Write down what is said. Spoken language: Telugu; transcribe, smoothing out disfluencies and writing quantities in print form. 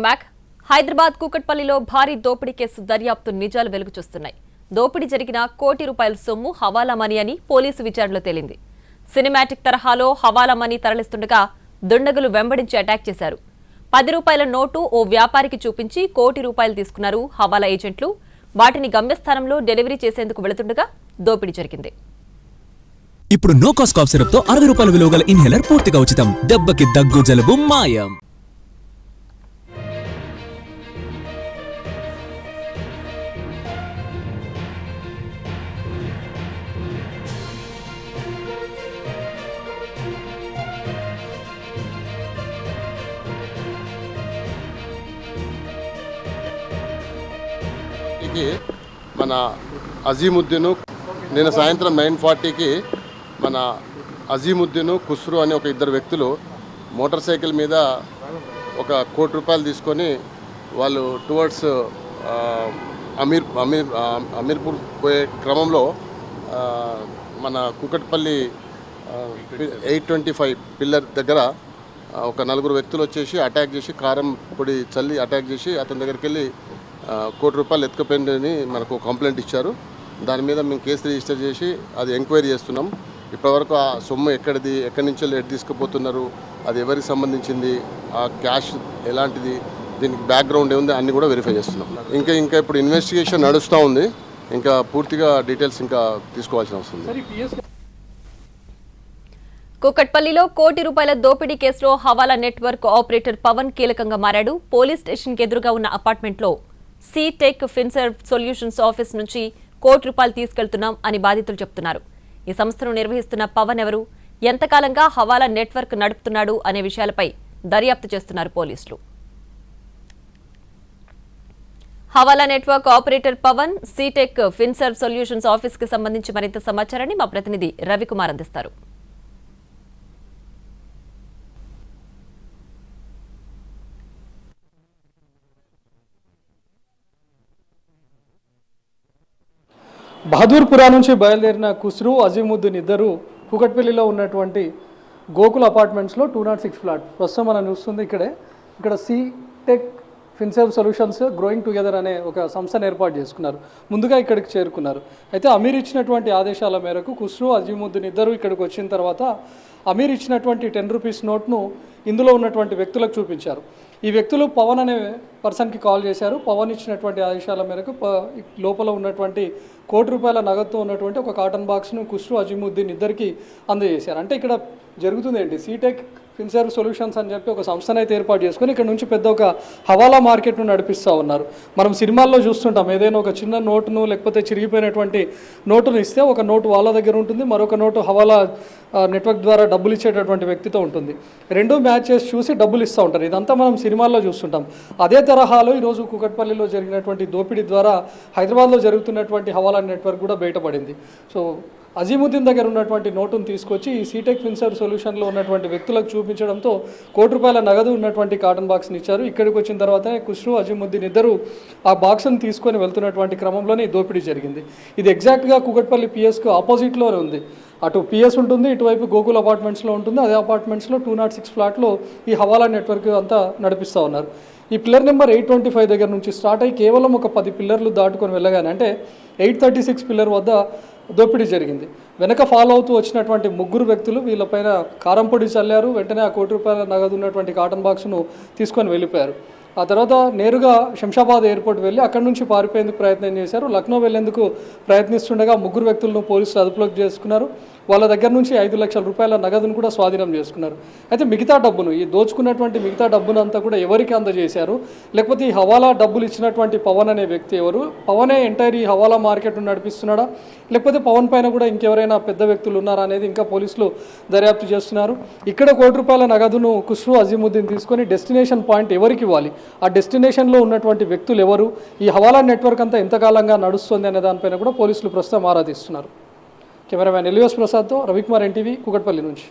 బ్యాక్. హైదరాబాద్ కూకట్పల్లిలో భారీ దోపిడీ కేసు దర్యాప్తు నిజాలు వెలుగు చూస్తున్నాయి. దోపిడీ జరిగిన ₹1 కోటి సొమ్ము హవాలా మనీ అని పోలీసు విచారణలో తేలింది. సినిమాటిక్ తరహాలో హవాలా మనీ తరలిస్తుండగా దుండగులు వెంబడించి అటాక్ చేశారు. ₹10 నోటు ఓ వ్యాపారికి చూపించి ₹1 కోటి తీసుకున్నారు హవాలా ఏజెంట్లు. వాటిని గమ్యస్థానంలో డెలివరీ చేసేందుకు వెళుతుండగా దోపిడీ జరిగింది. ఇప్పుడు నో కాస్ట్ కాఫ్ సిరప్ తో ₹60 విలువ గల ఇన్హేలర్ పూర్తిగా ఉచితం. దెబ్బకి దగ్గు జలుబు మాయం. మన అజీముద్దీన్ నిన్న సాయంత్రం 9:40కి మన అజీముద్దీన్ ఖుస్రు అనే ఒక ఇద్దరు వ్యక్తులు మోటార్ సైకిల్ మీద ₹1 కోటి తీసుకొని వాళ్ళు టువర్డ్స్ అమీర్పూర్ పోయే క్రమంలో మన కూకట్పల్లి 825 పిల్లర్ దగ్గర ఒక 4 వ్యక్తులు వచ్చేసి అటాక్ చేసి కారం పొడి చల్లి అటాక్ చేసి అతని దగ్గరికి వెళ్ళి ₹1 కోటి ఎత్తుకుపోయిందని మనకు కంప్లైంట్ ఇచ్చారు. దాని మీద మేము కేసు రిజిస్టర్ చేసి అది ఎంక్వైరీ చేస్తున్నాం. ఇప్పటివరకు ఆ సొమ్ము ఎక్కడి నుంచి ఎటు తీసుకుపోతున్నారు, అది ఎవరికి సంబంధించింది, ఆ క్యాష్ ఎలాంటిది, దీనికి బ్యాక్గ్రౌండ్ ఏముంది అన్నీ కూడా వెరిఫై చేస్తున్నాం. ఇంకా ఇప్పుడు ఇన్వెస్టిగేషన్ నడుస్తూ ఉంది. ఇంకా పూర్తిగా డీటెయిల్స్ ఇంకా తీసుకోవాల్సిన అవసరం ఉంది. కూకట్పల్లిలో ₹1 కోటి దోపిడీ కేసులో హవాలా నెట్వర్క్ ఆపరేటర్ పవన్ కీలకంగా మారాడు. పోలీస్ స్టేషన్కి ఎదురుగా ఉన్న అపార్ట్మెంట్లో సీటెక్ ఫిన్సర్వ్ సొల్యూషన్స్ ఆఫీస్ నుంచి ₹1 కోటి తీసుకెళ్తున్నాం అని బాధితులు చెబుతున్నారు. ఈ సంస్థను నిర్వహిస్తున్న పవన్ ఎవరు, ఎంతకాలంగా హవాలా నెట్వర్క్ నడుపుతున్నాడు అనే విషయాలపై దర్యాప్తు చేస్తున్నారు పోలీసులు. హవాలా నెట్వర్క్ ఆపరేటర్ పవన్ సీటెక్ ఫిన్సర్వ్ సొల్యూషన్స్ ఆఫీస్ కి సంబంధించి మరింత సమాచారాన్ని మా ప్రతినిధి రవికుమార్ అందిస్తారు. బహదూర్పురా నుంచి బయలుదేరిన ఖుస్రు, అజీముద్దీన్ ఇద్దరు కూకట్పల్లిలో ఉన్నటువంటి గోకుల్ అపార్ట్మెంట్స్లో 206 ఫ్లాట్ ప్రస్తుతం మనం చూస్తుంది. ఇక్కడ C-Tech Finserv solutions growing together అనే ఒక సంస్థను ఏర్పాటు చేసుకున్నారు. ముందుగా ఇక్కడికి చేరుకున్నారు. అయితే అమీర్ ఇచ్చినటువంటి ఆదేశాల మేరకు ఖుస్రు, అజీముద్దీన్ ఇద్దరు ఇక్కడికి వచ్చిన తర్వాత అమీర్ ఇచ్చినటువంటి ₹10 నోట్ను ఇందులో ఉన్నటువంటి వ్యక్తులకు చూపించారు. ఈ వ్యక్తులు పవన్ అనే పర్సన్కి కాల్ చేశారు. పవన్ ఇచ్చినటువంటి ఆదేశాల మేరకు లోపల ఉన్నటువంటి ₹1 కోటి నగదుతో ఉన్నటువంటి ఒక కాటన్ బాక్స్ను ఖుస్రు, అజీముద్దీన్ ఇద్దరికి అందజేశారు. అంటే ఇక్కడ జరుగుతుంది ఏంటి, సీటెక్ ఫిన్సర్వ్ సొల్యూషన్స్ అని చెప్పి ఒక సంస్థను అయితే ఏర్పాటు చేసుకొని ఇక్కడ నుంచి పెద్ద ఒక హవాలా మార్కెట్ను నడిపిస్తూ ఉన్నారు. మనం సినిమాల్లో చూస్తుంటాం, ఏదైనా ఒక చిన్న నోటును లేకపోతే చిరిగిపోయినటువంటి నోటును ఇస్తే ఒక నోటు వాళ్ళ దగ్గర ఉంటుంది, మరొక నోటు హవాలా నెట్వర్క్ ద్వారా డబ్బులు ఇచ్చేటటువంటి వ్యక్తితో ఉంటుంది. రెండూ మ్యాచ్ చేసి చూసి డబ్బులు ఇస్తూ ఉంటారు. ఇదంతా మనం సినిమాల్లో చూస్తుంటాం. అదే తరహాలో ఈరోజు కూకట్పల్లిలో జరిగినటువంటి దోపిడీ ద్వారా హైదరాబాద్లో జరుగుతున్నటువంటి హవాలా నెట్వర్క్ కూడా బయటపడింది. సో అజీముద్దీన్ దగ్గర ఉన్నటువంటి నోటును తీసుకొచ్చి ఈ సీటెక్ ఫిన్సర్వ్ సొల్యూషన్లో ఉన్నటువంటి వ్యక్తులకు చూపించడంతో ₹1 కోటి నగదు ఉన్నటువంటి కాటన్ బాక్స్ని ఇచ్చారు. ఇక్కడికి వచ్చిన తర్వాతనే ఖుస్రు, అజీముద్దీన్ ఇద్దరు ఆ బాక్స్ని తీసుకొని వెళ్తున్నటువంటి క్రమంలోనే ఈ దోపిడీ జరిగింది. ఇది ఎగ్జాక్ట్గా కూకట్పల్లి పిఎస్కు ఆపోజిట్లోనే ఉంది. అటు పిఎస్ ఉంటుంది, ఇటువైపు గోకుల్ అపార్ట్మెంట్స్లో ఉంటుంది. అదే అపార్ట్మెంట్స్లో 206 ఫ్లాట్లో ఈ హవాలా నెట్వర్క్ అంతా నడిపిస్తూ ఉన్నారు. ఈ పిల్లర్ నెంబర్ 825 దగ్గర నుంచి స్టార్ట్ అయ్యి కేవలం ఒక 10 పిల్లర్లు దాటుకొని వెళ్ళగానే అంటే 836 పిల్లర్ వద్ద దోపిడీ జరిగింది. వెనక ఫాలో అవుతూ వచ్చినటువంటి 3 వ్యక్తులు వీళ్ళపైన కారం పొడి చల్లారు. వెంటనే ఆ ₹1 కోటి నగదు ఉన్నటువంటి కాటన్ బాక్స్ను తీసుకొని వెళ్ళిపోయారు. ఆ తర్వాత నేరుగా శంషాబాద్ ఎయిర్పోర్ట్ వెళ్ళి అక్కడి నుంచి పారిపోయేందుకు ప్రయత్నం చేశారు. లక్నో వెళ్లేందుకు ప్రయత్నిస్తుండగా 3 వ్యక్తులను పోలీసులు అదుపులోకి చేసుకున్నారు. వాళ్ళ దగ్గర నుంచి ₹5 లక్షల నగదును కూడా స్వాధీనం చేసుకున్నారు. అయితే మిగతా డబ్బును, ఈ దోచుకున్నటువంటి మిగతా డబ్బును అంతా కూడా ఎవరికి అందజేశారు, లేకపోతే ఈ హవాలా డబ్బులు ఇచ్చినటువంటి పవన్ అనే వ్యక్తి ఎవరు, పవనే ఎంటైర్ ఈ హవాలా మార్కెట్ను నడిపిస్తున్నాడా, లేకపోతే పవన్ పైన కూడా ఇంకెవరైనా పెద్ద వ్యక్తులు ఉన్నారా అనేది ఇంకా పోలీసులు దర్యాప్తు చేస్తున్నారు. ఇక్కడ ₹1 కోటి నగదును ఖుస్రు, అజీముద్దీన్ తీసుకొని డెస్టినేషన్ పాయింట్ ఎవరికి ఇవ్వాలి, ఆ డెస్టినేషన్లో ఉన్నటువంటి వ్యక్తులు ఎవరు, ఈ హవాలా నెట్వర్క్ అంతా ఎంతకాలంగా నడుస్తుంది అనే దానిపైన కూడా పోలీసులు ప్రస్తుతం ఆరా తీస్తున్నారు. కెమెరామ్యాన్ ఎలియోస్ ప్రసాద్తో రవికుమార్, ఎన్టీవీ, కూకట్పల్లి నుంచి.